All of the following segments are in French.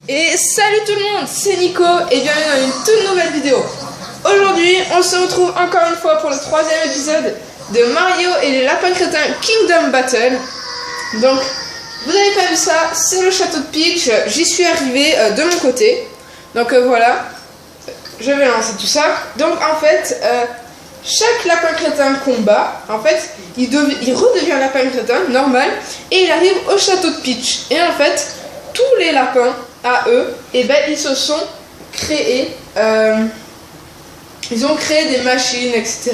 Et salut tout le monde, c'est Nico et bienvenue dans une toute nouvelle vidéo. Aujourd'hui, on se retrouve encore une fois pour le 3e épisode de Mario et les lapins crétins Kingdom Battle. Donc, vous n'avez pas vu ça, c'est le château de Peach, j'y suis arrivé de mon côté. Donc voilà, je vais lancer tout ça. Donc en fait, chaque lapin crétin combat, en fait, il redevient lapin crétin normal et il arrive au château de Peach. Et en fait, tous les lapins à eux, et ben ils se sont créés, ils ont créé des machines, etc.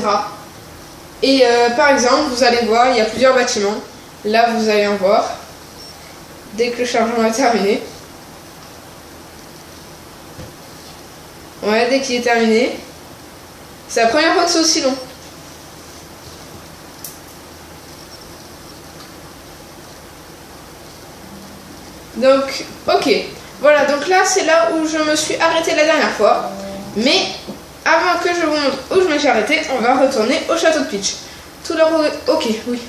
Et par exemple, vous allez voir, il y a plusieurs bâtiments. Là, vous allez en voir dès que le chargement est terminé. Ouais, dès qu'il est terminé. C'est la première fois que c'est aussi long. Donc, ok. Voilà, donc là, c'est là où je me suis arrêtée la dernière fois. Mais, avant que je vous montre où je me suis arrêtée, on va retourner au château de Peach. Tout le... Ok, oui.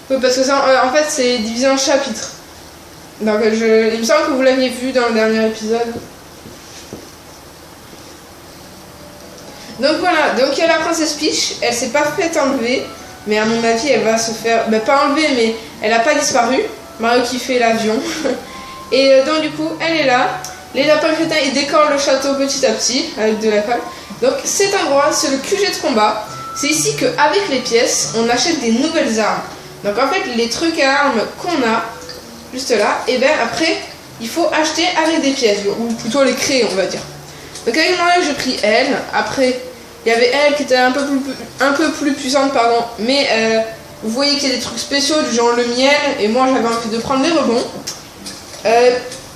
Oui, parce que ça, en fait, c'est divisé en chapitres. Donc, il me semble que vous l'aviez vu dans le dernier épisode. Donc voilà, donc il y a la princesse Peach, elle s'est pas fait enlever, mais à mon avis elle va se faire, pas enlever, mais elle a pas disparu. Mario qui fait l'avion. Et donc du coup elle est là, les lapins crétins ils décorent le château petit à petit avec de la colle. Donc cet endroit c'est le QG de combat, c'est ici qu'avec les pièces on achète des nouvelles armes. Donc en fait les trucs à armes qu'on a, juste là, et bien après il faut acheter avec des pièces, ou plutôt les créer on va dire. Donc avec moi j'ai pris elle, après il y avait elle qui était un peu plus puissante pardon, mais vous voyez qu'il y a des trucs spéciaux du genre le miel, et moi j'avais envie de prendre les rebonds.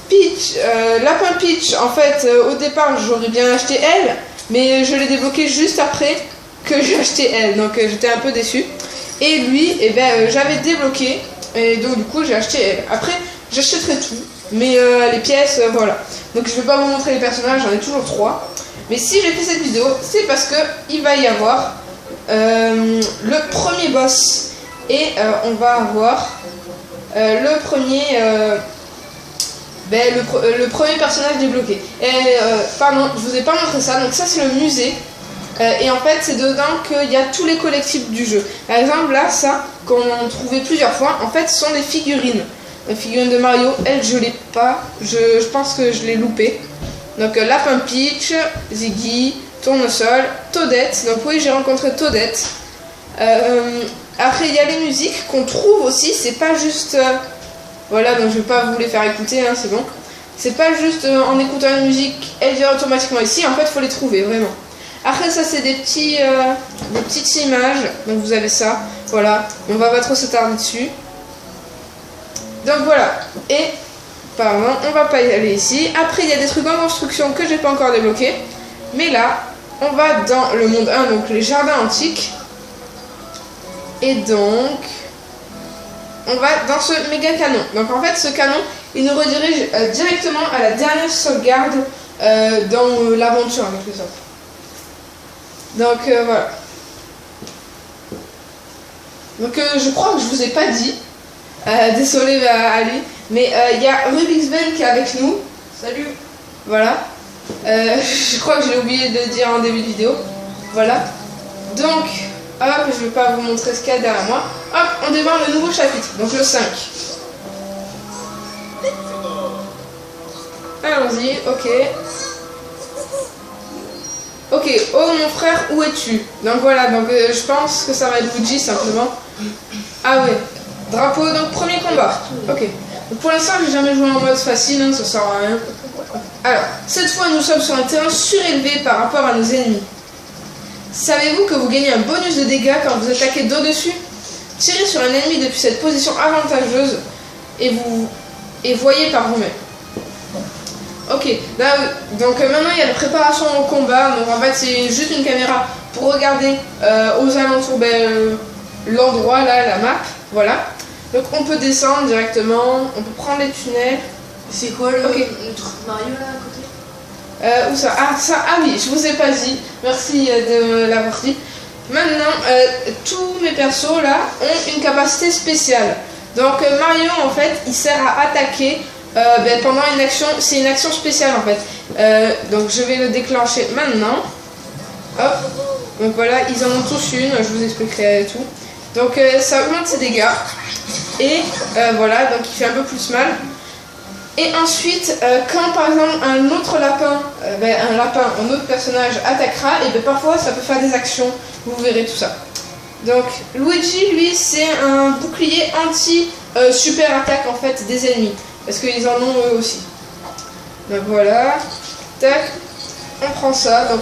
Peach, Lapin Peach, en fait au départ j'aurais bien acheté elle, mais je l'ai débloqué juste après que j'ai acheté elle, donc j'étais un peu déçue. Et lui, eh ben, j'avais débloqué, et donc du coup j'ai acheté elle. Après j'achèterai tout, mais les pièces, voilà. Donc je vais pas vous montrer les personnages, j'en ai toujours 3. Mais si j'ai fait cette vidéo, c'est parce que il va y avoir le premier boss. Et on va avoir le premier personnage débloqué. Et pardon, je vous ai pas montré ça, donc ça c'est le musée. Et en fait c'est dedans qu'il y a tous les collectibles du jeu. Par exemple là, ça, qu'on trouvait plusieurs fois, en fait ce sont des figurines. La figurine de Mario, elle je l'ai pas, je pense que je l'ai loupé. Donc Lapin Peach, Ziggy, Tournesol, Toadette, donc oui j'ai rencontré Toadette. Après il y a les musiques qu'on trouve aussi, c'est pas juste... voilà, donc je vais pas vous les faire écouter, hein, c'est bon. C'est pas juste en écoutant la musique, elle vient automatiquement ici, en fait il faut les trouver, vraiment. Après ça c'est des petites images, donc vous avez ça, voilà, on va pas trop s'attarder dessus. Donc voilà, et pardon, on va pas y aller ici. Après il y a des trucs en construction que j'ai pas encore débloqués. Mais là, on va dans le monde 1, donc les jardins antiques. Et donc, on va dans ce méga canon. Donc en fait ce canon, il nous redirige directement à la dernière sauvegarde dans l'aventure en quelque sorte. Donc voilà. Donc je crois que je vous ai pas dit. Désolé à lui, mais il y a Rubik's Ben qui est avec nous. Salut. Voilà. Je crois que j'ai oublié de le dire en début de vidéo. Voilà. Donc, hop, je vais pas vous montrer ce qu'il y a derrière moi. Hop, on démarre le nouveau chapitre, donc le 5. Allons-y, ok. Ok, oh mon frère, où es-tu? Donc voilà, donc je pense que ça va être Luigi simplement. Ah ouais. Drapeau, donc premier combat. Ok. Donc pour l'instant, j'ai jamais joué en mode facile, hein, ça sert à rien. Alors, cette fois, nous sommes sur un terrain surélevé par rapport à nos ennemis. Savez-vous que vous gagnez un bonus de dégâts quand vous attaquez d'au-dessus? Tirez sur un ennemi depuis cette position avantageuse et voyez par vous-même. Ok, là, donc maintenant il y a la préparation au combat. Donc en fait, c'est juste une caméra pour regarder aux alentours l'endroit, là, la map. Voilà. Donc on peut descendre directement, on peut prendre les tunnels. C'est quoi le truc Mario là à côté? Où ça? Ah oui, je vous ai pas dit. Merci de l'avoir dit. Maintenant, tous mes persos là ont une capacité spéciale. Donc Mario en fait, il sert à attaquer pendant une action, c'est une action spéciale en fait. Donc je vais le déclencher maintenant. Hop. Donc voilà, ils en ont tous une, je vous expliquerai tout. Donc ça augmente ses dégâts. Et voilà, donc il fait un peu plus mal. Et ensuite, quand par exemple un autre lapin, un autre personnage attaquera, et parfois ça peut faire des actions, vous verrez tout ça. Donc Luigi, lui, c'est un bouclier anti-super attaque en fait des ennemis, parce qu'ils en ont eux aussi. Donc voilà, tac, on prend ça, donc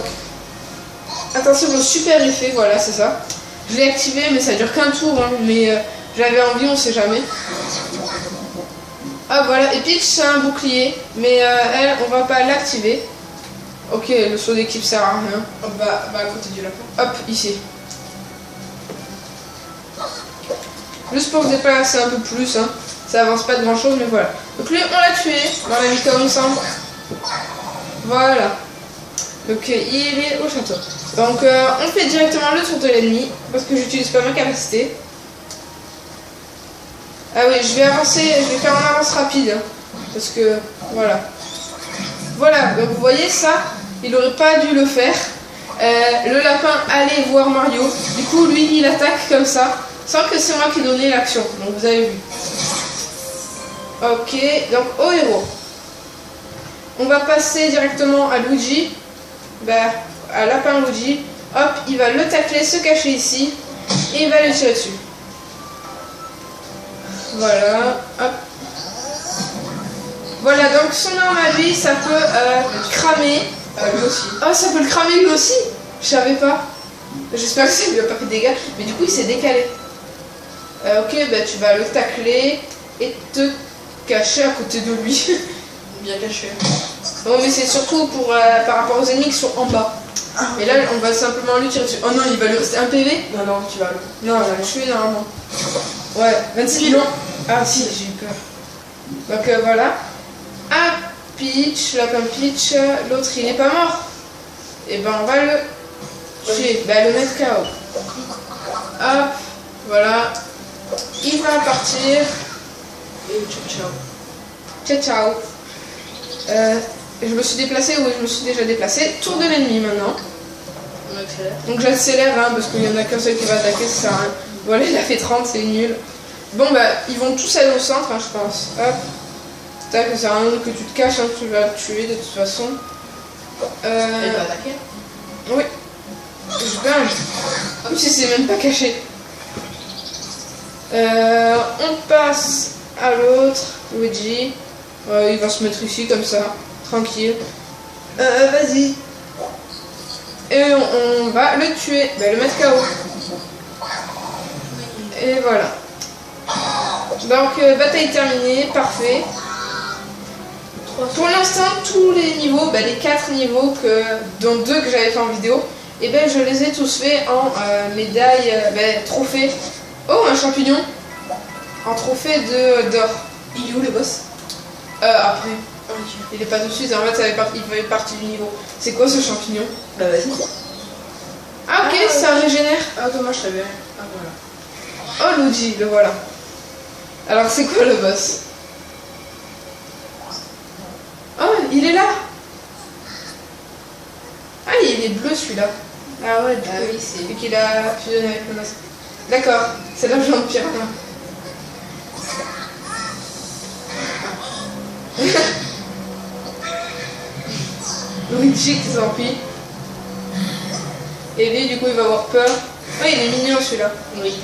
attention au super effet, voilà c'est ça. Je l'ai activé mais ça dure qu'un tour, hein, mais j'avais envie, on sait jamais. Ah voilà, et Peach c'est un bouclier, mais elle, on va pas l'activer. Ok, le saut d'équipe sert à rien. Hop, bah à côté du lapin. Hop, ici. Juste pour se déplacer un peu plus, hein. Ça avance pas de grand chose, mais voilà. Donc lui, on l'a tué, on l'a mis comme ça. Voilà. Donc il est au château. Donc on fait directement le tour de l'ennemi, parce que j'utilise pas ma capacité. Ah oui, je vais avancer, je vais faire en avance rapide, hein, parce que voilà. Voilà, donc vous voyez ça, il aurait pas dû le faire. Le lapin allait voir Mario, du coup lui il attaque comme ça, sans que c'est moi qui donnais l'action, donc vous avez vu. Ok, donc au héros. On va passer directement à Luigi, à lapin Luigi. Hop, il va le tacler, se cacher ici, et il va le tirer dessus. Voilà, hop. Voilà, donc son arme à lui, ça peut cramer. Lui aussi. Oh, ça peut le cramer lui aussi. Je savais pas. J'espère que ça lui a pas fait de dégâts. Mais du coup, il s'est décalé. Ok, tu vas le tacler et te cacher à côté de lui. Bien caché. Oh, mais c'est surtout pour, par rapport aux ennemis qui sont en bas. Et là, on va simplement lui tirer dessus. Oh non, il va lui rester un PV. Non, tu vas le... Non, je vais le tuer normalement. Ouais, 26 kilos. Ah si, j'ai eu peur. Donc voilà. Ah, Peach, lapin Peach, l'autre il n'est pas mort. Et on va le tuer, le mettre KO. Hop, voilà. Il va partir. Et ciao. Ciao, ciao. Je me suis déplacée, oui, je me suis déjà déplacée. Tour de l'ennemi maintenant. On accélère. Donc j'accélère, hein, parce qu'il n'y en a qu'un seul qui va attaquer, ça sert à rien. Voilà, il a fait 30, c'est nul. Bon, ils vont tous aller au centre, hein, je pense. Hop. Tac, ça sert à rien que tu te caches, hein, tu vas le tuer de toute façon. Elle va attaquer. Oui. Comme si c'est même pas caché. On passe à l'autre, Luigi. Il va se mettre ici, comme ça, tranquille. Vas-y. Et on va le tuer, le mettre KO. Et voilà. Donc, bataille terminée, parfait. Pour l'instant, tous les niveaux, les 4 niveaux, dont 2 que j'avais fait en vidéo, je les ai tous faits en médaille, trophée. Oh, un champignon. En trophée d'or. Il est où le boss? Après. Okay. Il est pas tout de suite, en fait, il fait partie du niveau. C'est quoi ce champignon? Vas-y. Ah, ok, ça régénère. Ah, dommage, je savais. Ah, voilà. Oh, Luigi, le voilà. Alors, c'est quoi le boss? Oh, il est là. Ah, il est bleu celui-là. Ah ouais, oui, c'est... Vu qu'il a fusionné avec le masque. D'accord, c'est la jambe piranha. Luigi qui s'enfuit. Et lui, du coup, il va avoir peur. Oh, il est mignon celui-là. Oui.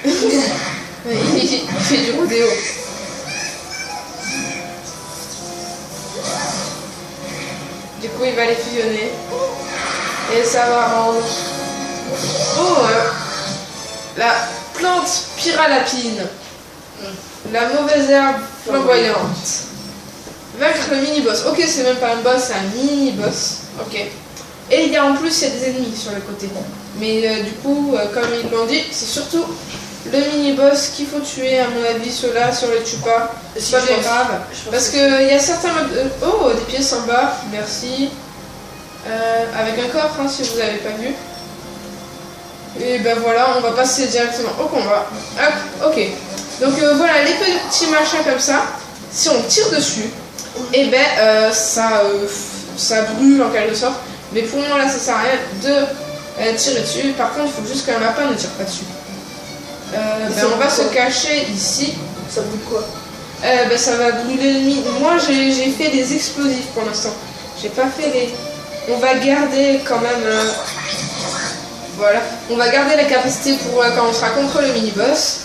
Il fait du rodéo. Du coup, il va les fusionner. Et ça va rendre... Oh, la plante pyralapine. La mauvaise herbe flamboyante. Vaincre le mini-boss. Ok, c'est même pas un boss, c'est un mini-boss. Ok. Et il y a en plus, il y a des ennemis sur le côté. Mais du coup, comme ils l'ont dit, c'est surtout le mini-boss qu'il faut tuer. À mon avis, ceux-là, si on les tue pas, c'est pas très grave. Parce qu'il y a certains modes... Oh, des pièces en bas, merci. Avec un coffre, hein, si vous n'avez pas vu. Et voilà, on va passer directement au combat. Hop, ok. Donc voilà, les petits machins comme ça, si on tire dessus, et ben ça brûle en quelque sorte. Mais pour moi là ça sert à rien de tirer dessus. Par contre il faut juste qu'un lapin ne tire pas dessus. On va se cacher ici. Ça brûle quoi? Ça va brûler l'ennemi. Moi j'ai fait des explosifs pour l'instant. J'ai pas fait les... On va garder quand même... Voilà. On va garder la capacité pour quand on sera contre le mini-boss.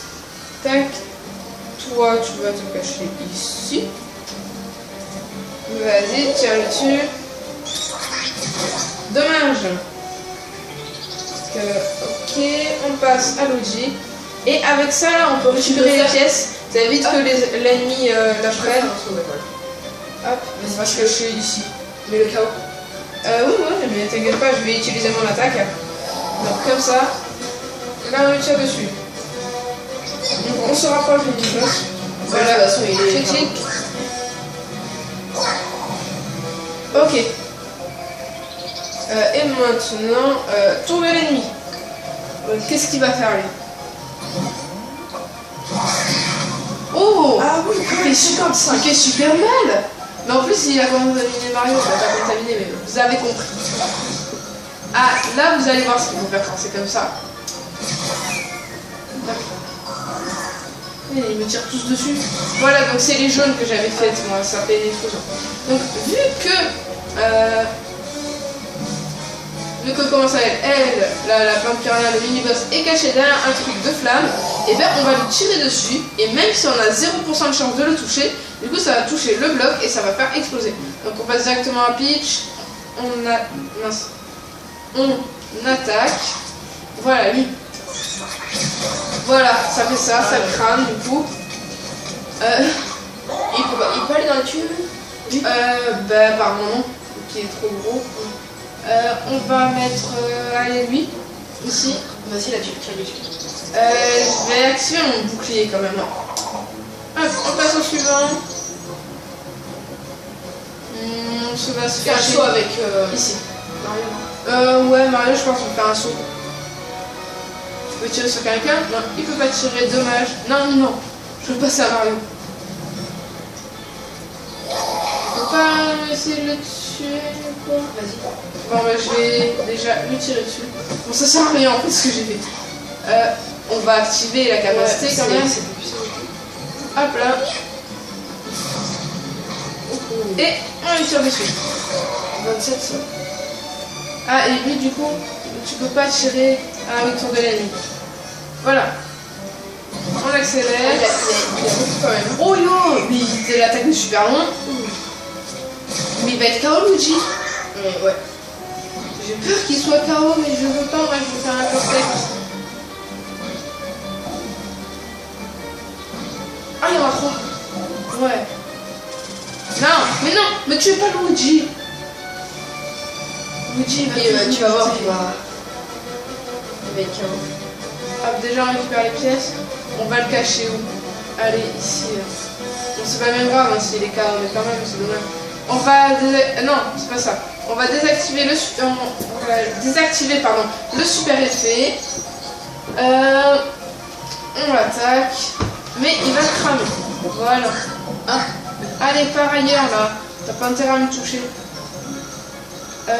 Tac. Toi tu vas te cacher ici. Vas-y, tire dessus. Dommage. Ok, on passe à l'Oji. Et avec ça là on peut récupérer les pièces. Ça évite que l'ennemi la prenne. Hop, on va se cacher ici. Mais le chaos. Oui, mais t'inquiète pas, je vais utiliser mon attaque. Donc comme ça, là on tire dessus. Donc on se rapproche du boss. Voilà, de toute façon il est critique. Ok. Et maintenant, tour de l'ennemi. Qu'est-ce qu'il va faire lui? Oh, ah oui, il fait super mal. Mais en plus il a contaminé Mario, il va pas contaminer, mais vous avez compris. Ah, là vous allez voir ce qu'il faut faire quand c'est comme ça. Et ils me tirent tous dessus. Voilà, donc c'est les jaunes que j'avais faites, moi, ça fait des explosions. Donc vu que comment ça s'appelle, la plante piranha, le mini-boss est caché derrière un truc de flamme, et ben on va lui tirer dessus, et même si on a 0% de chance de le toucher, du coup ça va toucher le bloc et ça va faire exploser. Donc on passe directement à Peach, on attaque, voilà lui. Voilà, ça fait ça, ça crame du coup. Il peut aller dans la tube? Par moment, qui est trop gros. On va mettre allez, lui, ici. Vas-y, la tube, tiens dessus. Je vais activer mon bouclier quand même. Hop, on passe au suivant. On se va se faire un saut avec ici. Mario. Ouais, Mario, je pense qu'on peut faire un saut. Tu peux tirer sur quelqu'un? Non, il peut pas tirer, dommage. Non, je veux passer à Mario. Je peux pas essayer de le tuer quoi? Vas-y. Bon, je vais déjà lui tirer dessus. Bon, ça sert à rien en fait ce que j'ai fait. On va activer la capacité quand même. Hop là. Et on lui tire dessus. 27 ça. Ah, et lui du coup, tu peux pas tirer à la tour de l'ennemi. Voilà. On accélère. Il a beaucoup quand même. Oh yo! Mais il l'attaque de super loin. Mais il va être KO Luigi. Ouais. J'ai peur qu'il soit KO, mais je veux pas, moi je veux faire un perfect. Ah, il y en a 3. Ouais. Non, mais tu es pas Luigi. Luigi, tu vas voir, il va être KO. Hop, déjà on récupère les pièces. On va le cacher où? Allez, ici. Bon, c'est pas même grave hein, s'il est KO, mais quand même, c'est dommage. On va non, c'est pas ça. On va désactiver le super effet. On l'attaque, mais il va le cramer. Voilà. Ah. Allez, par ailleurs là, t'as pas intérêt à me toucher. On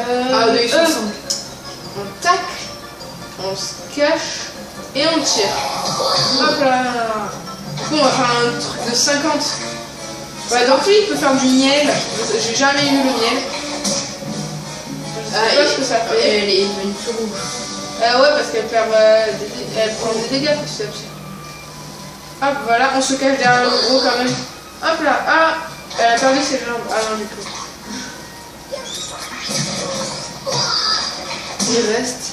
tac, on se cache et on tire. Hop là. Du coup, on va faire un truc de 50. Ouais, donc lui il peut faire du miel. J'ai jamais eu le miel. Je sais pas ce que ça fait. Elle est devenue plus rouge. Ouais, parce qu'elle perd elle prend des dégâts petit à petit. Hop, voilà, on se cache derrière le gros quand même. Hop là, ah, elle a perdu ses jambes. Ah non, du coup. Il reste.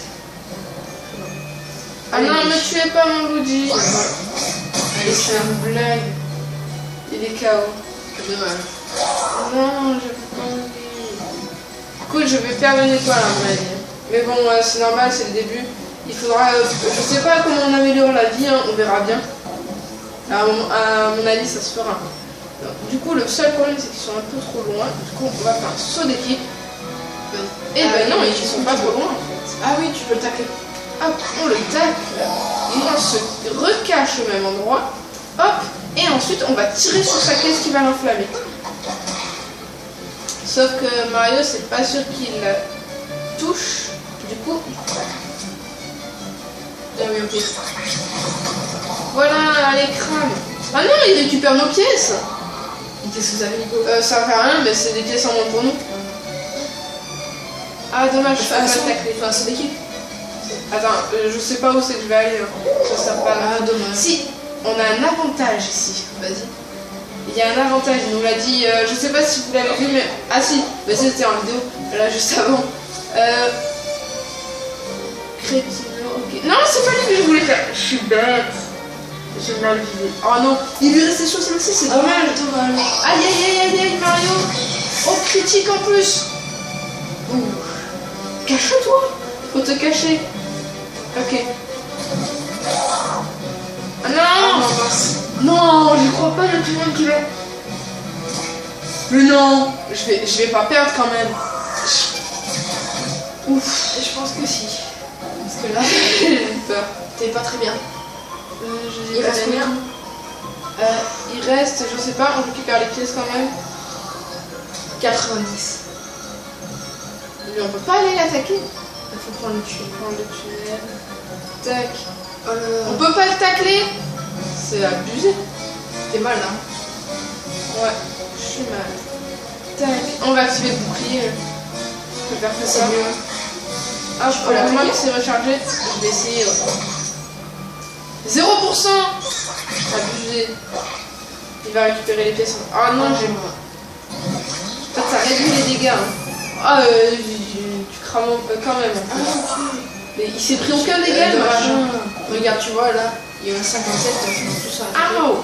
Ah non, ne tuez pas mon Luigi. Allez, c'est une blague. Il est KO. Dommage. Non, je peux pas envie. Cool, je vais perdre une étoile à mon avis. Mais bon, c'est normal, c'est le début. Il faudra... je sais pas comment on améliore la vie, hein, on verra bien. À mon avis, ça se fera. Donc, du coup, le seul problème, c'est qu'ils sont un peu trop loin. Du coup, on va faire un saut d'équipe. Et ben non, ils sont pas trop loin en fait. Ah oui, tu peux le tacler. Hop, on le tacle. Et on se recache au même endroit. Hop, Et ensuite, on va tirer sur sa caisse qui va l'enflammer. Sauf que Mario, c'est pas sûr qu'il touche. Du coup, ah oui, ok. Voilà, allez, crame. Ah non, il récupère nos pièces. Qu'est-ce que ça fait, Nico? Ça fait rien, mais c'est des pièces en moins pour nous. Ah, dommage, je peux pas le tacler. Enfin, c'est d'équipe. Attends, je sais pas où c'est que je vais aller. Ça sert pas là. Ah, dommage. Si, on a un avantage ici. Vas-y. Il y a un avantage, il nous l'a dit, je sais pas si vous l'avez vu, mais... Ah si, mais c'était en vidéo, là juste avant. Crétino, ok. Non, c'est pas lui que je voulais faire. Je suis bête. J'ai mal visé. Oh non, il lui restait 66, c'est dommage. Dommage. Aïe aïe aïe aïe aïe, Mario. Oh, critique en plus. Ouh. Cache-toi. Faut te cacher. Ok. Ah non, non, je crois pas, il y a tout le monde qui l'a. Mais non, je vais pas perdre quand même. Ouf. Je pense que si. Parce que là, J'ai peur. t'es pas très bien. Il reste combien? Il reste, je sais pas, on récupère les pièces quand même. 90. Mais on peut pas aller l'attaquer. Il faut prendre le tunnel. Prendre le tunnel. Tac. Oh là là. On peut pas le tacler. C'est abusé. T'es mal là. Ouais, je suis mal. Tac. On va activer le bouclier. Je peux faire que ça. mieux. Ah, je peux l'attaquer. moi qui s'est rechargé. Je vais essayer. 0%. Abusé. Il va récupérer les pièces. Ah non, j'ai moins. En fait, ça réduit les dégâts. Hein. Ah, tu crames quand même. Mais il s'est pris aucun dégât, le machin. Regarde, tu vois là, il y a un 57, tout ça. Ah oh.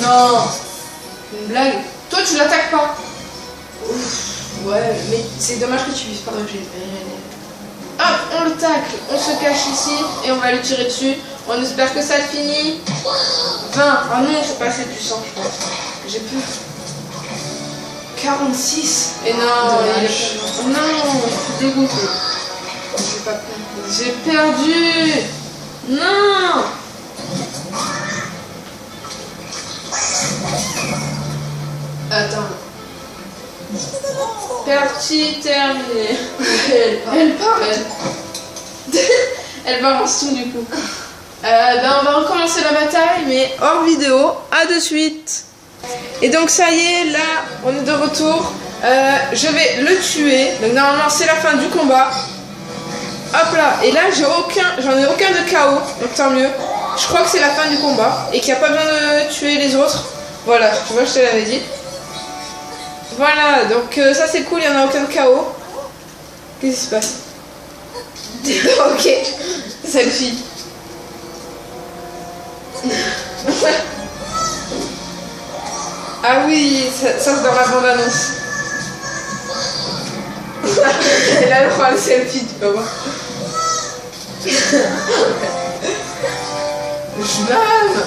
Non. Une blague. Toi, tu l'attaques pas. Ouais, mais c'est dommage que tu vises pas. Hop, on le tacle. On se cache ici et on va lui tirer dessus. On espère que ça finit. 20. Ah non, c'est pas assez puissant, je pense. J'ai peur. 46. Et non, Dommage. non, je suis dégoûté. J'ai pas peur. J'ai perdu. Non. Attends. Partie terminée. Elle part. Elle balance tout du coup. Ben on va recommencer la bataille, mais hors vidéo. À de suite. Et donc ça y est, là, on est de retour. Je vais le tuer. Donc normalement c'est la fin du combat. Hop là. Et là j'en ai aucun de KO. Donc tant mieux. Je crois que c'est la fin du combat et qu'il n'y a pas besoin de tuer les autres. Voilà, tu vois, je te l'avais dit. Voilà, donc ça c'est cool, il n'y en a aucun de KO. Qu'est-ce qui se passe? Ok, selfie. Ah oui, ça c'est dans la bande-annonce. Et là, elle prend un selfie, tu peux voir. Je m'aime.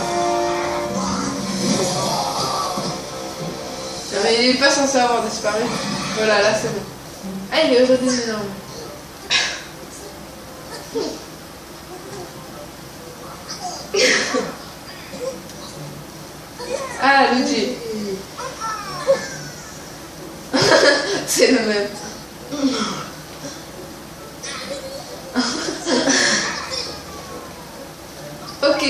Mais il est pas censé avoir disparu. Voilà, là c'est bon. Ah, il est redescendu énorme. Ah, Luigi. C'est le même. Ok.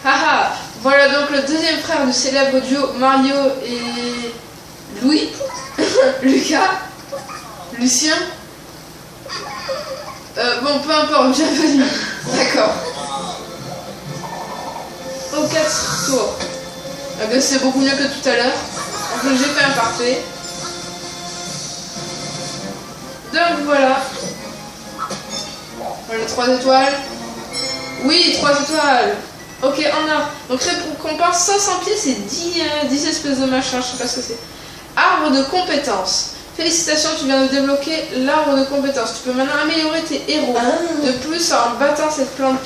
Haha. Voilà donc le deuxième frère du célèbre duo Mario et Louis. Lucas. Lucien. Bon, peu importe, bienvenue. D'accord. Au 4 tours. Ah ben, c'est beaucoup mieux que tout à l'heure. Donc j'ai fait un parfait. Donc voilà. Voilà, 3 étoiles. Oui, 3 étoiles. Ok, en or. Donc récompense 500 pièces et 10 espèces de machin, je sais pas ce que c'est. Arbre de compétences. Félicitations, tu viens de débloquer l'arbre de compétences. Tu peux maintenant améliorer tes héros. De plus, en battant cette plante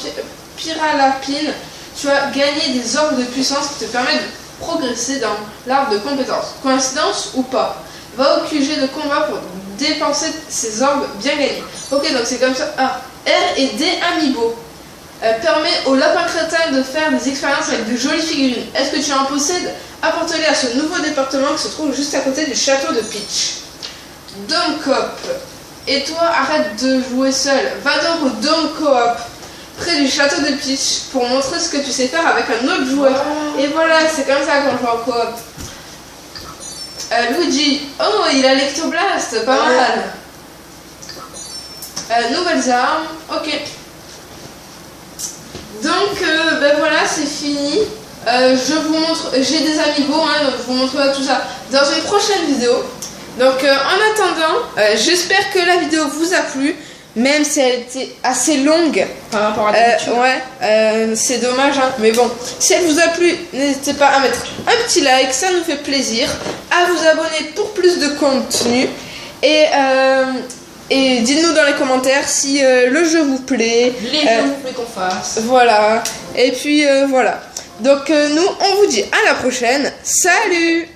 pyralapine, tu as gagné des orbes de puissance qui te permettent de progresser dans l'arbre de compétences. Coïncidence ou pas? Va au QG de combat pour dépenser ces orbes bien gagnés. Ok, donc c'est comme ça. Ah, R et D Amiibo. permet au lapin crétin de faire des expériences avec de jolies figurines. Est-ce que tu en possèdes? Apporte-les à ce nouveau département qui se trouve juste à côté du château de Peach. Dome Coop. Et toi, arrête de jouer seul. Va donc au Dome Coop, près du château de Peach, pour montrer ce que tu sais faire avec un autre joueur. Et voilà, c'est comme ça qu'on joue en coop. Luigi. Oh, il a l'Ectoblast, pas mal. Nouvelles armes. Ok. Donc, ben voilà, c'est fini. Je vous montre, j'ai des amigos, hein, donc je vous montrerai tout ça dans une prochaine vidéo. Donc en attendant, j'espère que la vidéo vous a plu, même si elle était assez longue par rapport à d'habitude. Ouais, c'est dommage, hein, mais bon, si elle vous a plu, n'hésitez pas à mettre un petit like, ça nous fait plaisir, à vous abonner pour plus de contenu, et dites-nous dans les commentaires si le jeu vous plaît. Les jeux vous plaît qu'on fasse. Voilà, et puis voilà. Donc nous, on vous dit à la prochaine. Salut!